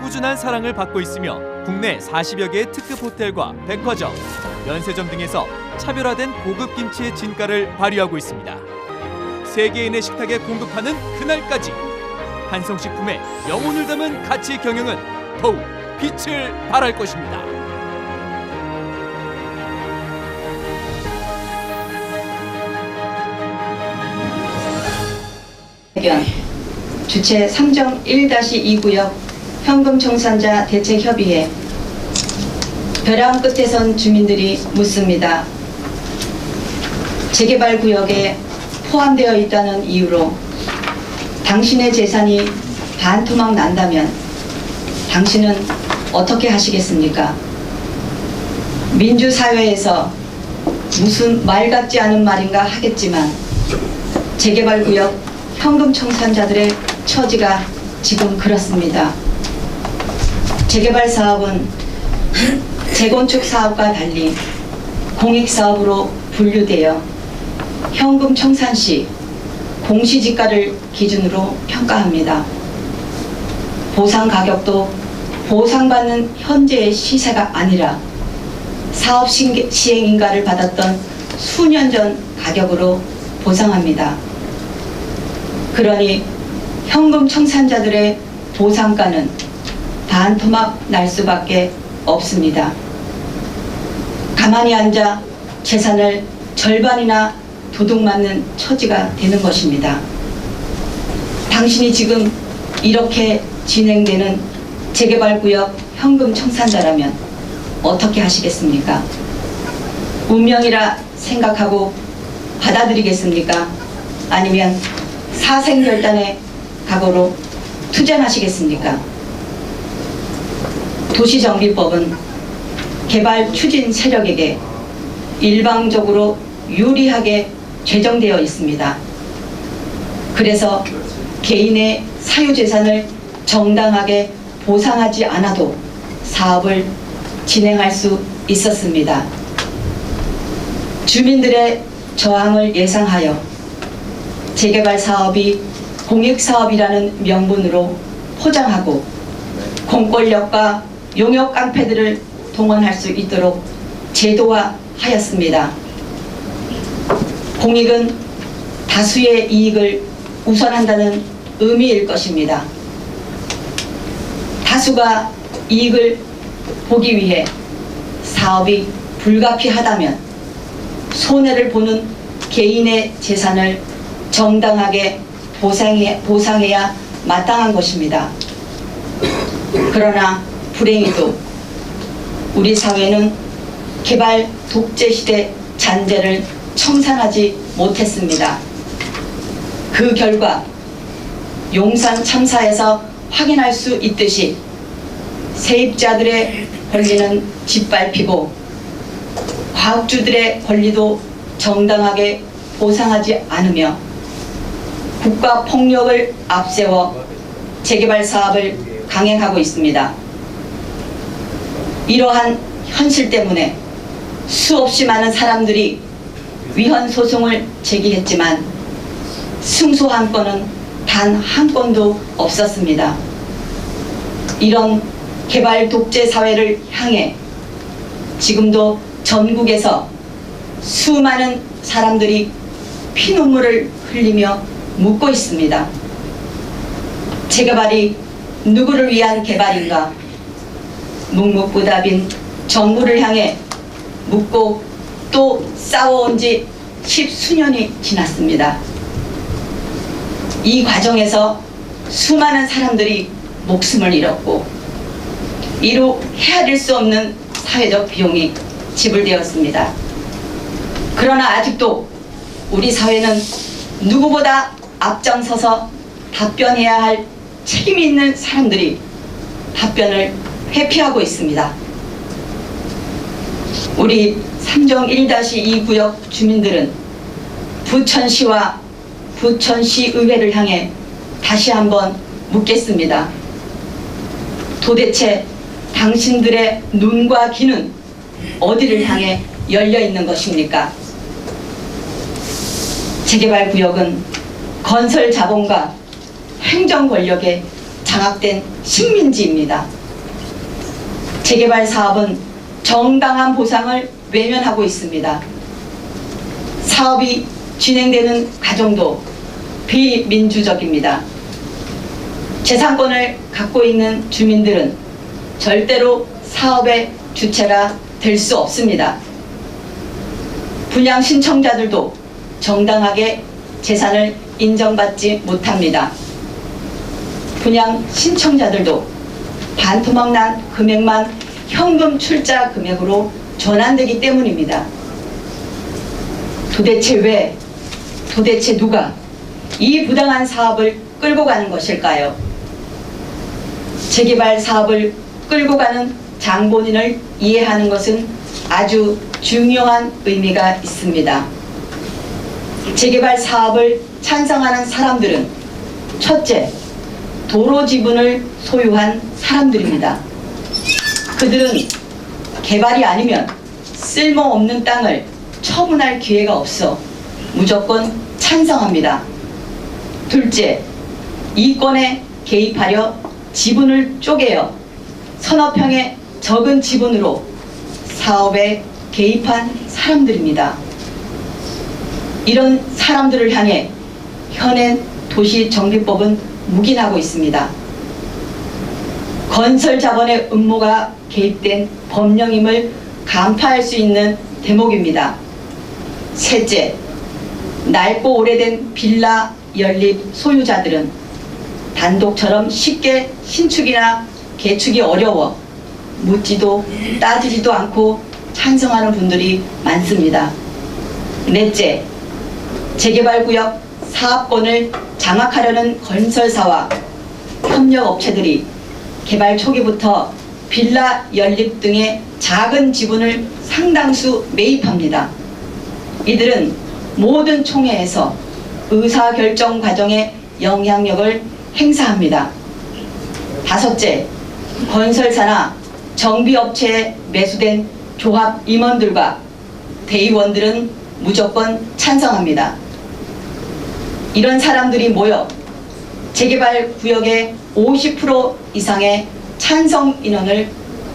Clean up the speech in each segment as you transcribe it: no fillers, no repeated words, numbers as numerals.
꾸준한 사랑을 받고 있으며 국내 40여 개의 특급 호텔과 백화점, 면세점 등에서 차별화된 고급 김치의 진가를 발휘하고 있습니다. 세계인의 식탁에 공급하는 그날까지 한성식품의 영혼을 담은 가치 경영은 더욱 빛을 발할 것입니다. 주최 3정 1-2구역 현금청산자 대책협의회. 벼랑 끝에 선 주민들이 묻습니다. 재개발구역에 포함되어 있다는 이유로 당신의 재산이 반토막 난다면 당신은 어떻게 하시겠습니까? 민주사회에서 무슨 말 같지 않은 말인가 하겠지만 재개발구역 현금청산자들의 처지가 지금 그렇습니다. 재개발 사업은 재건축 사업과 달리 공익사업으로 분류되어 현금청산 시 공시지가를 기준으로 평가합니다. 보상 가격도 보상받는 현재의 시세가 아니라 사업 시행인가를 받았던 수년 전 가격으로 보상합니다. 그러니 현금 청산자들의 보상가는 반토막 날 수밖에 없습니다. 가만히 앉아 재산을 절반이나 도둑맞는 처지가 되는 것입니다. 당신이 지금 이렇게 진행되는 재개발구역 현금 청산자라면 어떻게 하시겠습니까? 운명이라 생각하고 받아들이겠습니까? 아니면 사생결단의 각오로 투쟁하시겠습니까? 도시정비법은 개발 추진 세력에게 일방적으로 유리하게 제정되어 있습니다. 그래서 개인의 사유재산을 정당하게 보상하지 않아도 사업을 진행할 수 있었습니다. 주민들의 저항을 예상하여 재개발 사업이 공익사업이라는 명분으로 포장하고 공권력과 용역 깡패들을 동원할 수 있도록 제도화하였습니다. 공익은 다수의 이익을 우선한다는 의미일 것입니다. 다수가 이익을 보기 위해 사업이 불가피하다면 손해를 보는 개인의 재산을 정당하게 보상해야 마땅한 것입니다. 그러나 불행히도 우리 사회는 개발 독재 시대 잔재를 청산하지 못했습니다. 그 결과 용산 참사에서 확인할 수 있듯이 세입자들의 권리는 짓밟히고 과학주들의 권리도 정당하게 보상하지 않으며 국가 폭력을 앞세워 재개발 사업을 강행하고 있습니다. 이러한 현실 때문에 수없이 많은 사람들이 위헌 소송을 제기했지만 승소한 건은 단 한 건도 없었습니다. 이런 개발 독재 사회를 향해 지금도 전국에서 수많은 사람들이 피눈물을 흘리며 묻고 있습니다. 재개발이 누구를 위한 개발인가? 묵묵부답인 정부를 향해 묻고 또 싸워온 지 10수년이 지났습니다. 이 과정에서 수많은 사람들이 목숨을 잃었고 이루 헤아릴 수 없는 사회적 비용이 지불되었습니다. 그러나 아직도 우리 사회는 누구보다 앞장서서 답변해야 할 책임 있는 사람들이 답변을 회피하고 있습니다. 우리 3정 1-2 구역 주민들은 부천시와 부천시의회를 향해 다시 한번 묻겠습니다. 도대체 당신들의 눈과 귀는 어디를 향해 열려 있는 것입니까? 재개발구역은 건설 자본과 행정 권력에 장악된 식민지입니다. 재개발 사업은 정당한 보상을 외면하고 있습니다. 사업이 진행되는 과정도 비민주적입니다. 재산권을 갖고 있는 주민들은 절대로 사업의 주체가 될 수 없습니다. 분양 신청자들도 정당하게 재산을 인정받지 못합니다. 분양 신청자들도 반토막 난 금액만 현금 출자 금액으로 전환되기 때문입니다. 도대체 왜, 도대체 누가 이 부당한 사업을 끌고 가는 것일까요? 재개발 사업을 끌고 가는 장본인을 이해하는 것은 아주 중요한 의미가 있습니다. 재개발 사업을 찬성하는 사람들은 첫째, 도로 지분을 소유한 사람들입니다. 그들은 개발이 아니면 쓸모없는 땅을 처분할 기회가 없어 무조건 찬성합니다. 둘째, 이권에 개입하려 지분을 쪼개어 서너 평의 적은 지분으로 사업에 개입한 사람들입니다. 이런 사람들을 향해 현행 도시정비법은 묵인하고 있습니다. 건설 자본의 음모가 개입된 법령임을 간파할 수 있는 대목입니다. 셋째, 낡고 오래된 빌라 연립 소유자들은 단독처럼 쉽게 신축이나 개축이 어려워 묻지도 따지지도 않고 찬성하는 분들이 많습니다. 넷째, 재개발구역 사업권을 장악하려는 건설사와 협력업체들이 개발 초기부터 빌라 연립 등의 작은 지분을 상당수 매입합니다. 이들은 모든 총회에서 의사결정 과정에 영향력을 행사합니다. 다섯째, 건설사나 정비업체에 매수된 조합 임원들과 대의원들은 무조건 찬성합니다. 이런 사람들이 모여 재개발 구역의 50% 이상의 찬성 인원을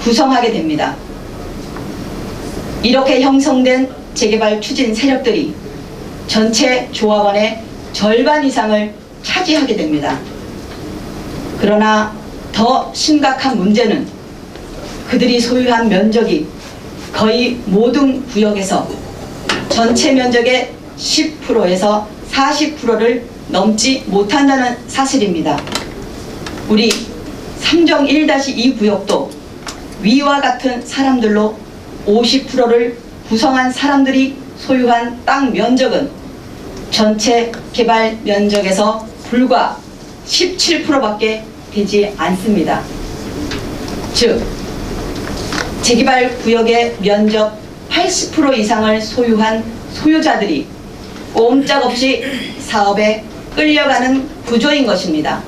구성하게 됩니다. 이렇게 형성된 재개발 추진 세력들이 전체 조합원의 절반 이상을 차지하게 됩니다. 그러나 더 심각한 문제는 그들이 소유한 면적이 거의 모든 구역에서 전체 면적의 10%에서 40%를 넘지 못한다는 사실입니다. 우리 삼정 1-2 구역도 위와 같은 사람들로 50%를 구성한 사람들이 소유한 땅 면적은 전체 개발 면적에서 불과 17%밖에 되지 않습니다. 즉, 재개발 구역의 면적 80% 이상을 소유한 소유자들이 꼼짝없이 사업에 끌려가는 구조인 것입니다.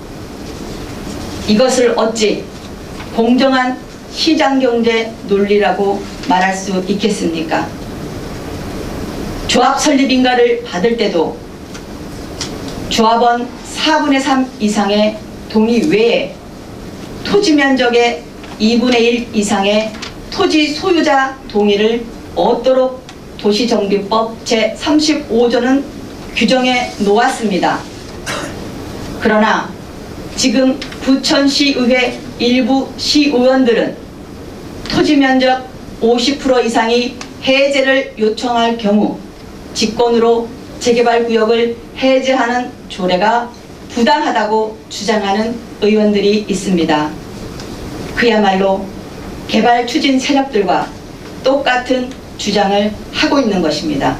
이것을 어찌 공정한 시장경제 논리라고 말할 수 있겠습니까? 조합 설립인가를 받을 때도 조합원 4분의 3 이상의 동의 외에 토지 면적의 2분의 1 이상의 토지 소유자 동의를 얻도록 도시정비법 제35조는 규정해 놓았습니다. 그러나 지금 부천시의회 일부 시의원들은 토지 면적 50% 이상이 해제를 요청할 경우 직권으로 재개발 구역을 해제하는 조례가 부당하다고 주장하는 의원들이 있습니다. 그야말로 개발 추진 세력들과 똑같은 주장을 하고 있는 것입니다.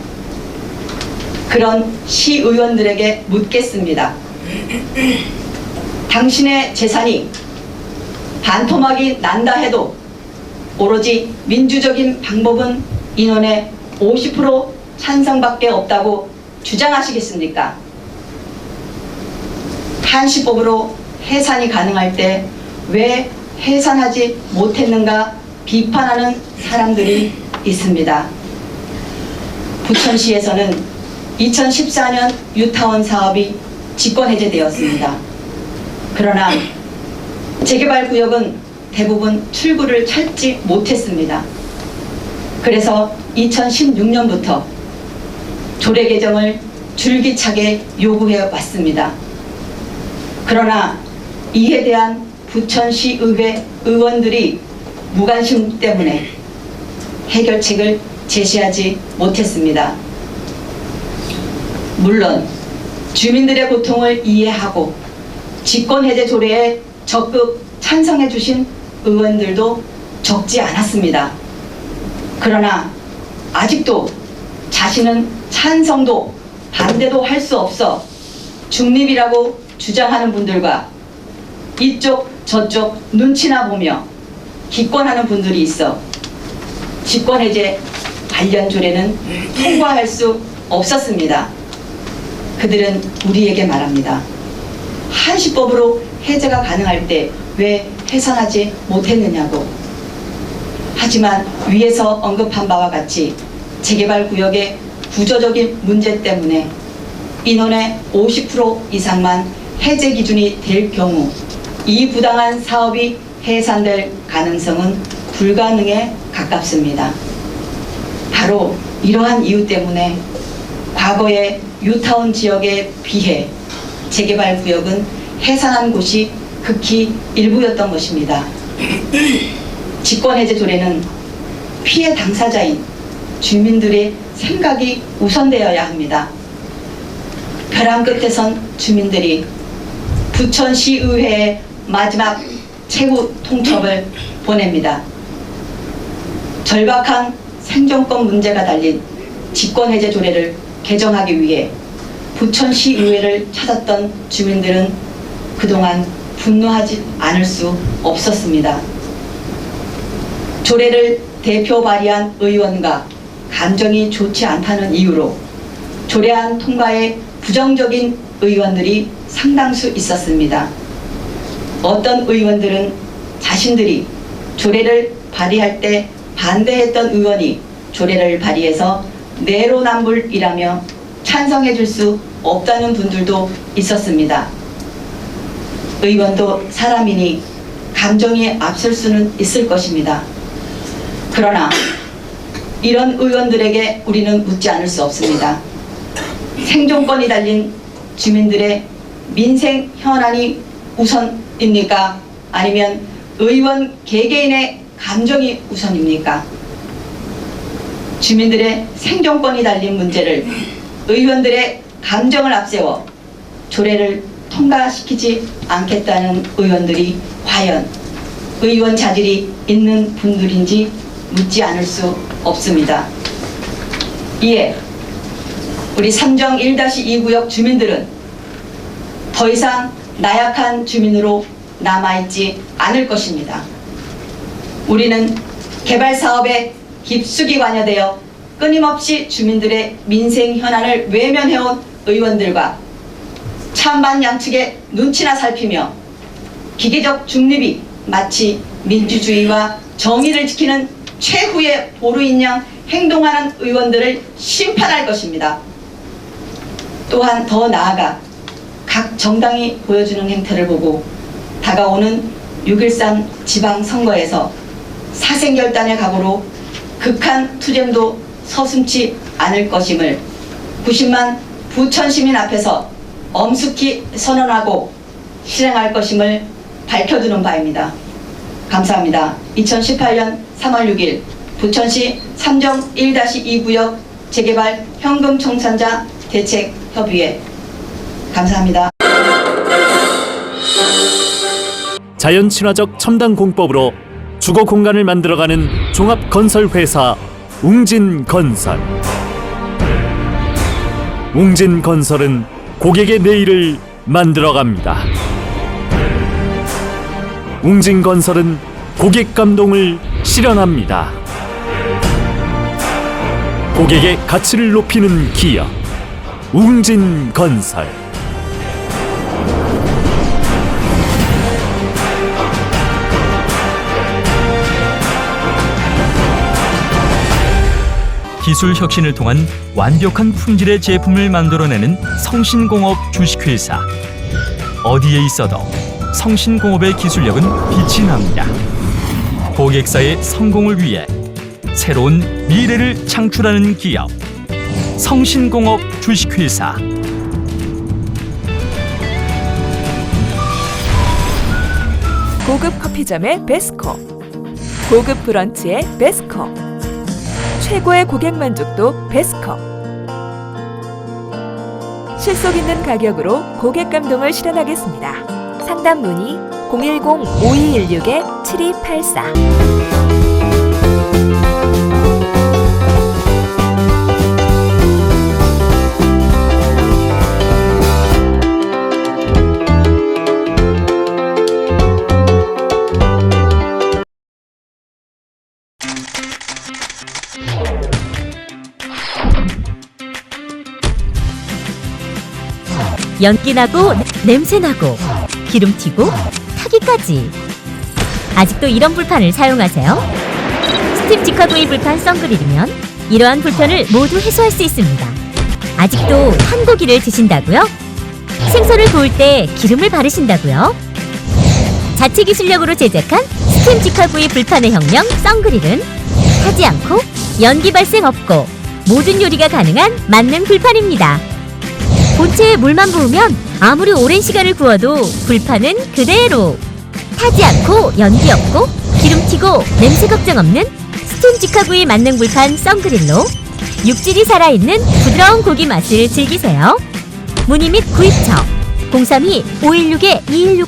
그런 시의원들에게 묻겠습니다. 당신의 재산이 반토막이 난다 해도 오로지 민주적인 방법은 인원의 50% 찬성밖에 없다고 주장하시겠습니까? 한시법으로 해산이 가능할 때 왜 해산하지 못했는가 비판하는 사람들이 있습니다. 부천시에서는 2014년 뉴타운 사업이 직권 해제되었습니다. 그러나 재개발 구역은 대부분 출구를 찾지 못했습니다. 그래서 2016년부터 조례 개정을 줄기차게 요구해 왔습니다. 그러나 이에 대한 부천시의회 의원들이 무관심 때문에 해결책을 제시하지 못했습니다. 물론 주민들의 고통을 이해하고 직권해제 조례에 적극 찬성해 주신 의원들도 적지 않았습니다. 그러나 아직도 자신은 찬성도 반대도 할 수 없어 중립이라고 주장하는 분들과 이쪽 저쪽 눈치나 보며 기권하는 분들이 있어 직권해제 관련 조례는 통과할 수 없었습니다. 그들은 우리에게 말합니다. 한시법으로 해제가 가능할 때 왜 해산하지 못했느냐고. 하지만 위에서 언급한 바와 같이 재개발 구역의 구조적인 문제 때문에 인원의 50% 이상만 해제 기준이 될 경우 이 부당한 사업이 해산될 가능성은 불가능에 가깝습니다. 바로 이러한 이유 때문에 과거의 뉴타운 지역에 비해 재개발 구역은 해산한 곳이 극히 일부였던 것입니다. 직권해제 조례는 피해 당사자인 주민들의 생각이 우선되어야 합니다. 벼랑 끝에 선 주민들이 부천시의회에 마지막 최후 통첩을 보냅니다. 절박한 생존권 문제가 달린 직권해제 조례를 개정하기 위해 부천시의회를 찾았던 주민들은 그동안 분노하지 않을 수 없었습니다. 조례를 대표 발의한 의원과 감정이 좋지 않다는 이유로 조례안 통과에 부정적인 의원들이 상당수 있었습니다. 어떤 의원들은 자신들이 조례를 발의할 때 반대했던 의원이 조례를 발의해서 내로남불이라며 찬성해 줄 수 없다는 분들도 있었습니다. 의원도 사람이니 감정이 앞설 수는 있을 것입니다. 그러나 이런 의원들에게 우리는 묻지 않을 수 없습니다. 생존권이 달린 주민들의 민생 현안이 우선입니까? 아니면 의원 개개인의 감정이 우선입니까? 주민들의 생존권이 달린 문제를 의원들의 감정을 앞세워 조례를 통과시키지 않겠다는 의원들이 과연 의원 자질이 있는 분들인지 묻지 않을 수 없습니다. 이에 우리 삼정 1-2 구역 주민들은 더 이상 나약한 주민으로 남아있지 않을 것입니다. 우리는 개발 사업에 깊숙이 관여되어 끊임없이 주민들의 민생 현안을 외면해온 의원들과 찬반 양측의 눈치나 살피며 기계적 중립이 마치 민주주의와 정의를 지키는 최후의 보루인 양 행동하는 의원들을 심판할 것입니다. 또한 더 나아가 각 정당이 보여주는 행태를 보고 다가오는 6.13 지방선거에서 사생결단의 각오로 극한 투쟁도 서슴지 않을 것임을 90만 부천시민 앞에서 엄숙히 선언하고 실행할 것임을 밝혀두는 바입니다. 감사합니다. 2018년 3월 6일 부천시 삼정 1-2 구역 재개발 현금 청산자 대책협의회 감사합니다. 자연 친화적 첨단 공법으로 주거 공간을 만들어가는 종합 건설 회사 웅진건설. 웅진건설은 고객의 내일을 만들어갑니다. 웅진건설은 고객 감동을 실현합니다. 고객의 가치를 높이는 기업 웅진건설. 기술 혁신을 통한 완벽한 품질의 제품을 만들어내는 성신공업 주식회사. 어디에 있어도 성신공업의 기술력은 빛이 납니다. 고객사의 성공을 위해 새로운 미래를 창출하는 기업 성신공업 주식회사. 고급 커피점의 베스코, 고급 브런치의 베스코, 최고의 고객 만족도 베스코. 실속 있는 가격으로 고객 감동을 실현하겠습니다. 상담 문의 010-5216-7284. 연기나고 냄새나고 기름튀고 타기까지. 아직도 이런 불판을 사용하세요? 스팀 직화구이 불판 썬그릴이면 이러한 불편을 모두 해소할 수 있습니다. 아직도 탄 고기를 드신다고요? 생선을 구울 때 기름을 바르신다고요? 자체 기술력으로 제작한 스팀 직화구이 불판의 혁명 썬그릴은 타지 않고 연기 발생 없고 모든 요리가 가능한 만능 불판입니다. 본체에 물만 부으면 아무리 오랜 시간을 구워도 불판은 그대로. 타지 않고 연기 없고 기름튀고 냄새 걱정 없는 스팀 직화구이 만능 불판 썬그릴로 육질이 살아있는 부드러운 고기 맛을 즐기세요. 문의 및 구입처 032-516-2168.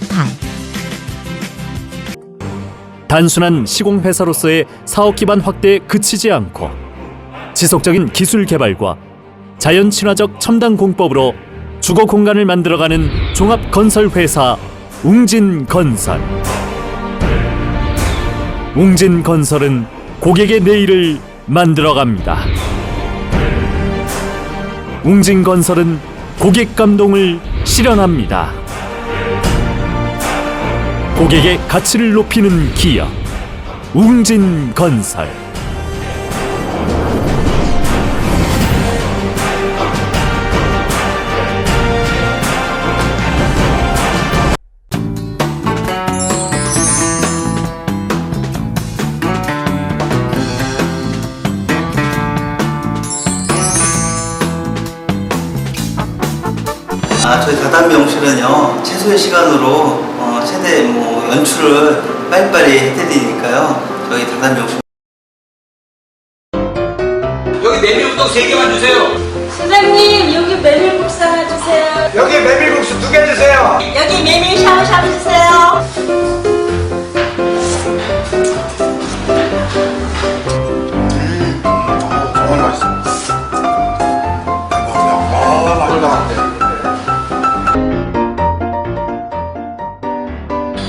단순한 시공회사로서의 사업 기반 확대에 그치지 않고 지속적인 기술 개발과 자연 친화적 첨단 공법으로 주거 공간을 만들어가는 종합 건설 회사 웅진건설. 웅진건설은 고객의 내일을 만들어갑니다. 웅진건설은 고객 감동을 실현합니다. 고객의 가치를 높이는 기업 웅진건설. 저희 다단미 용실은요 최소의 시간으로 최대 연출을 빨리빨리 해드리니까요. 저희 다단미 용실 여기 메밀우동 3개만 주세요. 사장님 여기 메밀국수 하나 주세요. 여기 메밀국수 2개 주세요. 여기 메밀 샤브샤브 주세요. 정말 맛있어.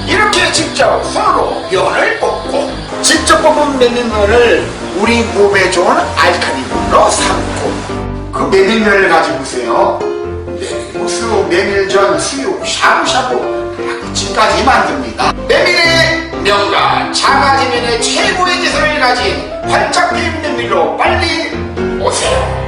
이렇게 직접 손으로 면을 뽑고 직접 뽑은 메밀면을 우리 몸에 좋은 알칼리물로 삶고 그 메밀면을 가지고서요 메밀국수, 메밀전, 수육, 샤브샤브 지금까지 만듭니다. 메밀의 명가 자가지면의 최고의 지성을 가진 활짝 피는 메밀로 빨리 오세요.